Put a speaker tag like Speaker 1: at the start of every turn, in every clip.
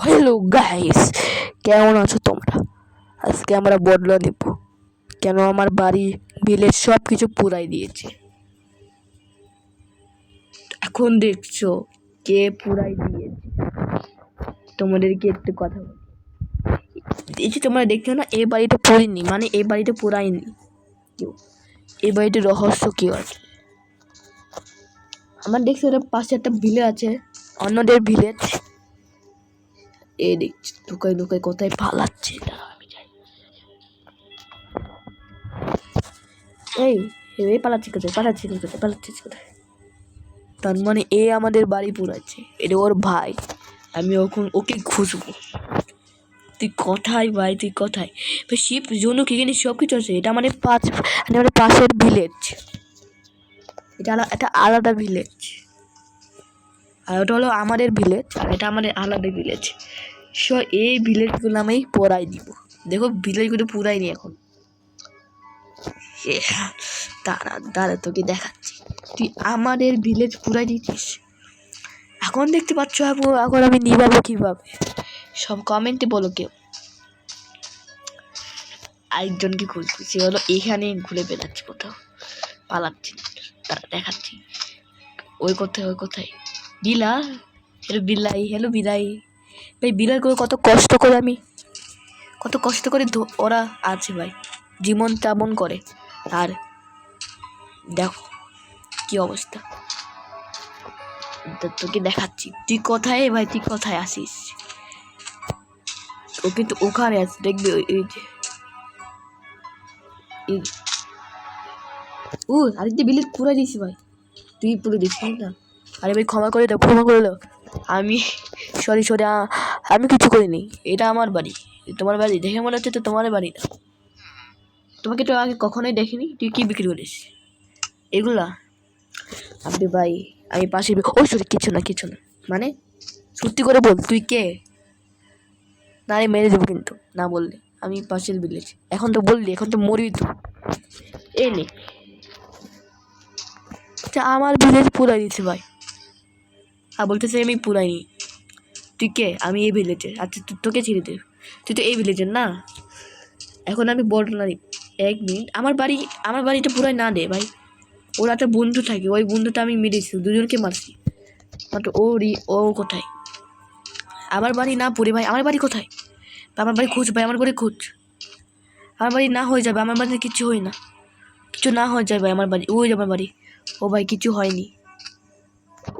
Speaker 1: Hello guys, কেমন আছো তোমরা? আজকে আমরা বদলা নেব। কেন আমার বাড়ি ভিলেজ সব কিছু পুরাই দিয়েছে। এখন দেখছো কে পুরাই দিয়েছে। তোমাদেরকে একটু কথা বলি। এই যে তোমরা দেখছো না, এই বাড়িটা পুরিনি, মানে এই বাড়িটা পুরাইনি কেউ। এই বাড়িতে রহস্য কেউ আছে। আমার দেখছো ওর পাশে একটা ভিলেজ আছে, অন্যদের ভিলেজ। এই দেখছি লুকাই লুকাই কোথায় পালাচ্ছে। এই পালাচ্ছি কোথায়, পালাচ্ছিস কোথায়? তার মানে এ আমাদের বাড়ি পুরাচ্ছে, এটা ওর ভাই। আমি ওকে খুঁজবো। তুই কোথায় ভাই, তুই কোথায়? শিপ জন্য কি জানিস, সব কিছু আছে। এটা আমাদের পাশের ভিলেজ। এটা একটা আলাদা ভিলেজ, আর ওটা হলো আমাদের ভিলেজ, আর এটা আমাদের আলাদা ভিলেজ। সো এই ভিলেজগুলো আমি পড়াই দিব। দেখো ভিলেজগুলো পুরাইনি এখন। দাঁড়া দাঁড়া, তোকে দেখাচ্ছি। তুই আমাদের ভিলেজ পুরাই দিচ্ছিস। এখন দেখতে পাচ্ছ এখন আমি নিবাবো কিভাবে? সব কমেন্টে বলো কেউ। আরেকজনকে খুঁজবো, সে হলো এখানে ঘুরে বেড়াচ্ছে, কোথাও পালাচ্ছি। তারা দেখাচ্ছি ওই কোথায় বিলা। হ্যালো বিলাই ভাই। বিলাই করে কত কষ্ট করে ওরা আছে ভাই, জীবন তেমন করে। আর দেখো কি অবস্থা। তোকে দেখাচ্ছি। তুই কোথায় ভাই, তুই কোথায় আসিস? ও কিন্তু ওখানে আছে, দেখবি এই যে আরেকটি বিলেট পুরো দিয়েছি ভাই। তুই পুরো দিস না? আরে ভাই ক্ষমা করে দাও। আমি সরি আমি কিছু করিনি। এটা আমার বাড়ি, তোমার বাড়ি দেখে মনে হচ্ছে তো তোমার বাড়ি না। তোমাকে তো আগে কখনোই দেখিনি। তুই কি বিক্রি করিস এগুলা? আপনি ভাই আমি পাশে সরি কিছু না মানে সত্যি করে বল, তুই কে? না রে, মেরে দেবো কিন্তু না বললে। আমি পাশের ভিলেজ। এখন তো বললি, এখন তো মরবি তো। এ নে, আমার ভিলেজ পুরাই দিচ্ছে ভাই। আর বলতেছে আমি পুরাইনি। তুই কে? আমি এই ভিলেজের। আচ্ছা তোকে ছেড়ে দে, তুই তো এই ভিলেজের না। এখন আমি বদলা নিই। 1 মিনিট। আমার বাড়িটা পুরাই না দে ভাই। ওর একটা বন্ধু থাকে, ওই বন্ধুটা আমি মেরেছি, দুজনকে মারছি। মাত্র ও কোথায়? আমার বাড়ি না পুরে ভাই। আমার বাড়ি কোথায়? আমার বাড়ি খোঁজ ভাই, আমার বাড়ি খোঁজ। আমার বাড়ি না হয়ে যাবে, আমার বাড়িতে কিছু হয় না, কিছু না হয়ে যায় ভাই। আমার বাড়ি ওই আমার বাড়ি। ও ভাই কিছু হয়নি।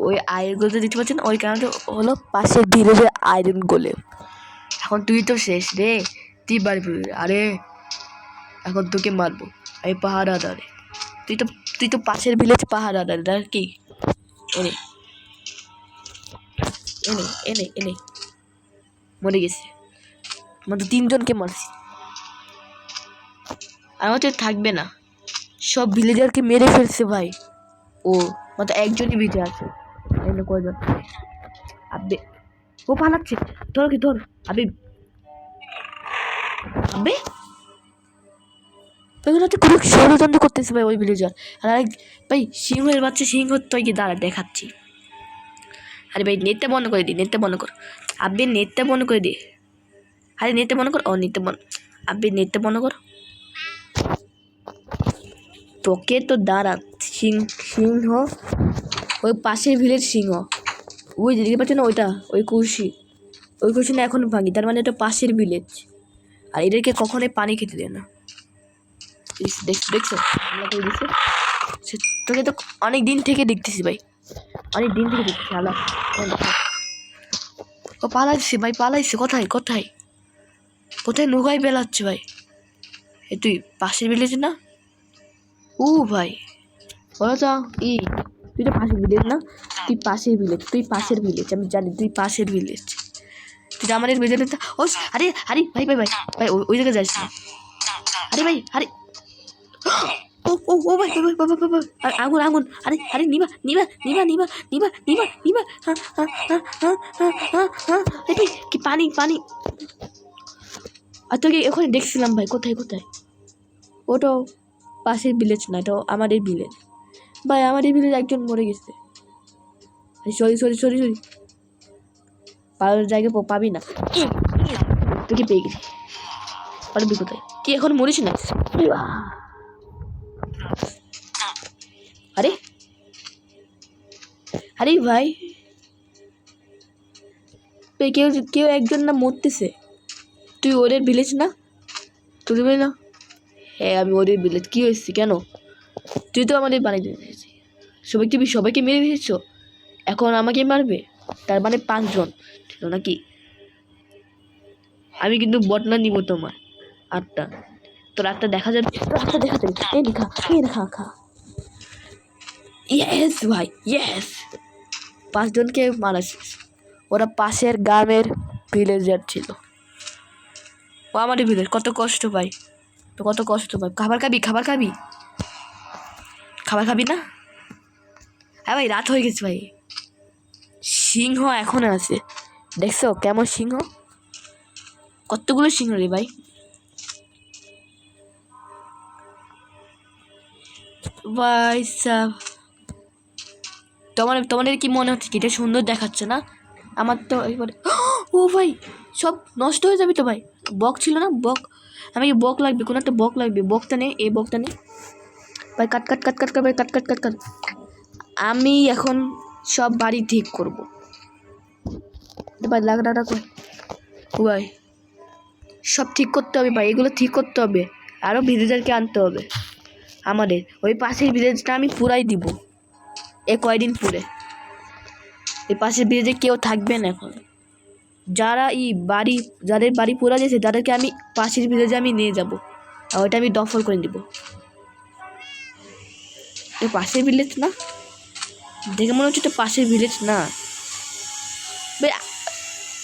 Speaker 1: ওই আয়রনগুলো দেখতে পাচ্ছেন, ওই কারণটা হলো পাশের ভিলেজের আয়রন গোলেম। এখন তুই তো শেষ রে, তুই বাড়ি ফিরবি। আরে এখন তোকে মারবো আমি পাহাড় আদারে। তুই তো পাশের ভিলেজ পাহাড় আদারে কি? এনে এনে এনে এনে মরে গেছে। মানে 3 জনকে মারছি। আমার তো থাকবে না, সব ভিলেজারকে মেরে ফেলছে ভাই। ও মানে একজনই বেঁচে আছে। এনে কয়জন? আবে ও পালাচ্ছে। ধর আবে আবে তখন হচ্ছে কোনো ষড়যন্ত্র করতেছে ভাই ওই ভিলেজার। আর ভাই সিংহের বাচ্চা, সিংহ তুই কি দাঁড়া দেখাচ্ছি। আরে ভাই নেটটা বন্ধ করে দি, নেটটা বন্ধ কর। আবে নেটটা বন্ধ করে দি। আরে নেটটা বন্ধ কর। নেটটা বন্ধ। আবে নেটটা বন্ধ কর। তোকে তো দাঁড়া। সিংহ ওই পাশের ভিলেজ সিংহ। ওই যে দেখতে পাচ্ছ না ওইটা, ওই কুর্সি না এখনো ভাঙি। তার মানে এটা পাশের ভিলেজ। আর এদেরকে কখনোই পানি খেতে দেয় না। দেখছো তোকে তো অনেক দিন থেকে দেখতেছি ভাই, অনেক দিন থেকে দেখতেছি। ও পালাইছে ভাই, পালাইছে। কোথায় নৌকায় বেলাচ্ছে ভাই। তুই পাশের ভিলেজ না? ও ভাই বলো তো তুই তো পাশের ভিলেজ না? তুই পাশের ভিলেজ আমি জানি। তুই পাশের ভিলেজ, তুই তো আমাদের ভিলেজ। ও আরে ভাই ওই জায়গায় যাস না। আরে ভাই ও ভাই আগুন। আরে নিবা। কি পানি। আর তোকে ওখানে দেখছিলাম ভাই। কোথায়? ওটাও পাশের ভিলেজ না, এটাও আমাদের ভিলেজ ভাই। আমাদের ভিলেজ একজন মরে গেছে। সরি পাওয়ার জায়গা পাবি না। তোকে পেয়ে গেছি। পারবি কোথায়? তুই এখন মরিস না। আরে আরে ভাই, কেউ কেউ একজন না মরতেছে। তুই ওদের ভিলেজ না? তুই বলি না? হ্যাঁ আমি ওদের ভিলেজ। কী হয়েছে? কেন? তুই তো আমাদের বানিয়ে দিয়েছিস। সবাইকে মেরে ফেলেছ, এখন আমাকে মারবে? তার মানে 5 জন ছিল নাকি? আমি কিন্তু বটনা নিব তোমার 8টা। তোর 8টা দেখা যাবে? 8টা দেখা যাবে। এই খা, খা। ইয়েস ভাই, ইয়েস। 5 জনকে মারা শেষ। ওরা পাশের গ্রামের ভিলেজার ছিল। ও আমাদের ভিলেজ। কত কষ্ট পাই তো, কত কষ্ট পাই। খাবার খাবি না? হ্যাঁ ভাই, রাত হয়ে গেছে ভাই। সিংহ এখন আছে, দেখছো কেমন সিংহ? কতগুলো সিংহ রে ভাই। ভাই সাব, তোমাদের কি মনে হচ্ছে কি এটা সুন্দর দেখাচ্ছে না? আমার তো এবারে ও ভাই, সব নষ্ট হয়ে যাবে তো ভাই। বক ছিল না, বক। আমাকে বক লাগবে, কোনো একটা বক লাগবে। বকটা নে, এই বকটা নে ভাই। কাট ভাই, কাট। আমি এখন সব বাড়ি ঠিক করবো ভাই। লাকড়াটা কই ভাই? সব ঠিক করতে হবে ভাই, এগুলো ঠিক করতে হবে। আরও ভিলেজারকে আনতে হবে আমাদের। ওই পাশের ভিলেজটা আমি পুরাই দিব কয়দিন পরে। এই পাশের ভিলেজে কেউ থাকবে না এখন। যাদের বাড়ি পুরা গেছে তাদেরকে আমি পাশের ভিলেজে আমি নিয়ে যাব, আর ওইটা আমি দখল করে দিব। এই পাশের ভিলেজ না, দেখে মনে হচ্ছে তো পাশের ভিলেজ না ভাই।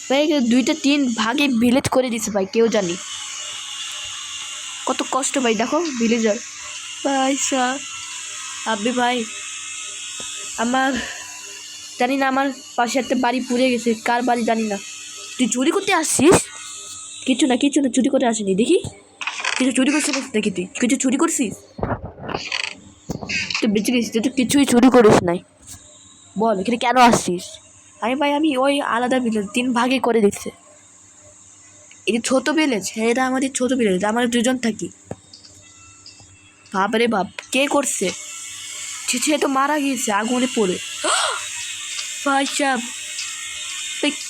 Speaker 1: ভাই 2-3 ভাগে ভিলেজ করে দিছে ভাই, কেউ জানি কত কষ্ট ভাই। দেখো ভিলেজার ভাই সাহ। আব্বে ভাই, আমার জানি না, আমার পাশে একটা বাড়ি পুড়ে গেছে। কার বাড়ি জানি না। তুই চুরি করতে আসছিস? কিছু না, চুরি করে আসিনি। দেখি কিছু চুরি করছিস নাকি? তুই কিছু চুরি করছিস? তুই বেঁচে গেছিস, তুই তো কিছুই চুরি করিস নাই। বল এখানে কেন আসছিস? আমি ওই আলাদা ভিলেজ 3 ভাগে করে দিচ্ছে। এই যে ছোটো ভিলেজ, হ্যাঁ এটা আমাদের ছোটো ভিলেজ, আমরা 2 জন থাকি। বাপরে বাপ, কে করছে? সে তো মারা গিয়েছে আগুনে পড়ে। ভাই সাহেব,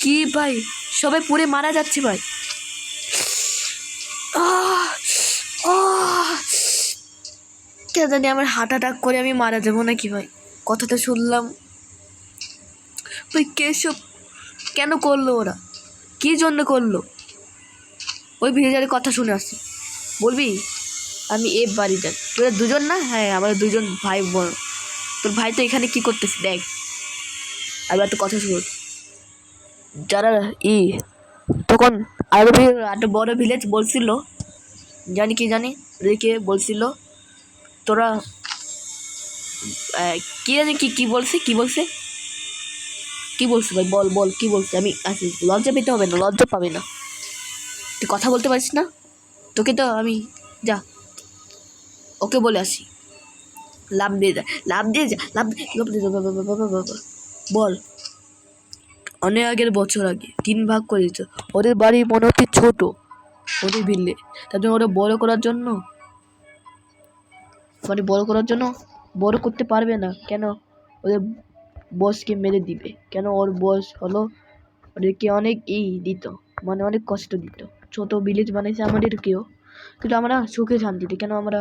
Speaker 1: কি ভাই, সবাই পুড়ে মারা যাচ্ছে ভাই। কে জানি আমার হার্ট অ্যাটাক করে আমি মারা যাবো নাকি ভাই। কথাটা শুনলাম ভাই। কেন করলো ওরা? কি জন্য করলো? ওই ভিলেজারের কথা শুনে আসছি। বলবি আমি বাড়ি যাই। তোরা 2 জন না? হ্যাঁ আমরা 2 জন ভাই বোন। তোর ভাই তো এখানে কি করতেছে দেখ। আর একটা কথা শুন, যারা তখন আরো একটা বড় ভিলেজ বলছিল, জানি ওদেরকে বলছিল তোরা কি জানি কি বলছে ভাই? বল কি বলছে? আমি আছি, লজ্জা পেতে হবে না, লজ্জা পাবে না। তুই কথা বলতে পারিস না? তোকে তো আমি যা ওকে বলে আসি। লাভ দিয়ে যা বল। অনেক আগের বছর আগে 3 ভাগ করে দিত। ওদের বাড়ি মনে হচ্ছে ছোট, ওদের ভিললে। তার জন্য ওরা বড় করার জন্য বড় করতে পারবে না। কেন? ওদের বসকে মেরে দিবে। কেন? ওর বস হলো ওদেরকে অনেক দিত, মানে অনেক কষ্ট দিত। ছোট ভিলেজ বানাইছে আমাদেরকেও, কিন্তু আমরা সুখে শান্তিতে। কেন? আমরা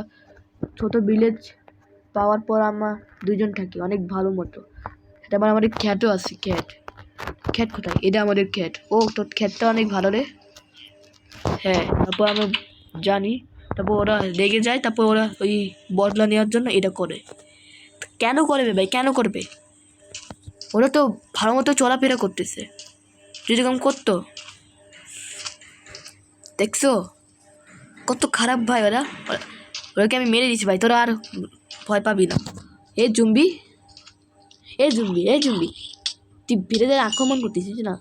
Speaker 1: ছোট ভিলেজ পাওয়ার পর আমরা 2 জন থাকি অনেক ভালো মতো। সেটা আমাদের খ্যাটও আছে। খ্যাট কোথায়? এটা আমাদের খ্যাট। ও তোর খ্যাটটা অনেক ভালো রে। হ্যাঁ, তারপর আমরা জানি, তারপর ওরা রেগে যায়, তারপর ওরা ওই বদলা নেওয়ার জন্য এটা করে। কেন করবে ভাই, কেন করবে? ওরা তো ভালো মতো চলাফেরা করতেছে, যেরকম করতো। দেখছো কত খারাপ ভাই ওরাকে আমি মেরে দিচ্ছি ভাই। তোরা আর ভয় পাবি না। এ জুম্বি তুই ভিলেজের আক্রমণ করতেছিস না?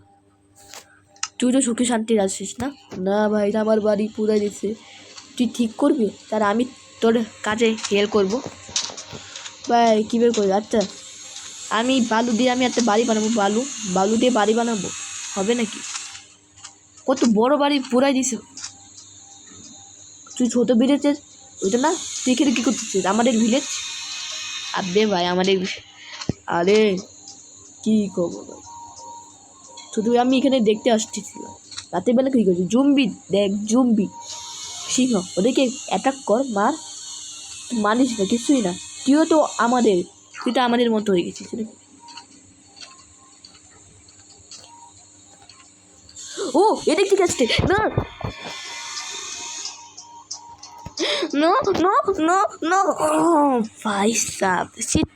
Speaker 1: তুই তো সুখে শান্তি আছিস না? না ভাই, আমার বাড়ি পুরাই দিচ্ছে। তুই ঠিক করবি, তার আমি তোর কাজে হেল্প করবো ভাই। কীভাবে করবি? আচ্ছা, আমি বালু দিয়ে আমি একটা বাড়ি বানাবো। বালু দিয়ে বাড়ি বানাবো। হবে নাকি? কত বড় বাড়ি পুরাই দিছে। তুই ছোট ভিলেজের ওইটা না, তুই এখানে কী করতেছিস? আমাদের ভিলেজ। আবে ভাই আমাদের, আরে কী করবো ভাই, শুধু আমি এখানে দেখতে আসতেছিলাম। রাতের বেলা কী করছি? জুম্বি দেখ, জুম্বি সিংহ, ওদেরকে অ্যাটাক কর, মার। তুই মানিস না, কিছুই না। তুইও তো আমাদের, তুই তো আমাদের মতো হয়ে গেছিস। ও এটা ঠিক আছে না, নো নো নো নো, ভাই সাব সিট।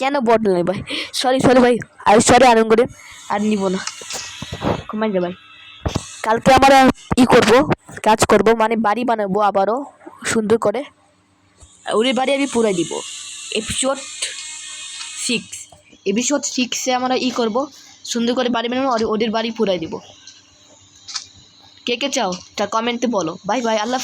Speaker 1: কেন বটল নেই ভাই? সরি সরি ভাই, আর সরি আনন্দ করে আর নিব না, কমাই যা ভাই। কালকে আমরা করবো, কাজ করব, মানে বাড়ি বানাবো আবারও সুন্দর করে। ওদের বাড়ি আমি পুরাই দিব। এপিসোড 6, এপিসোড 6-এ আমরা করব, সুন্দর করে বাড়ি বানাবো, ওদের বাড়ি পুরাই দিব। কে কে চাও তা কমেন্টে বলো। বাই বাই, আল্লাহ।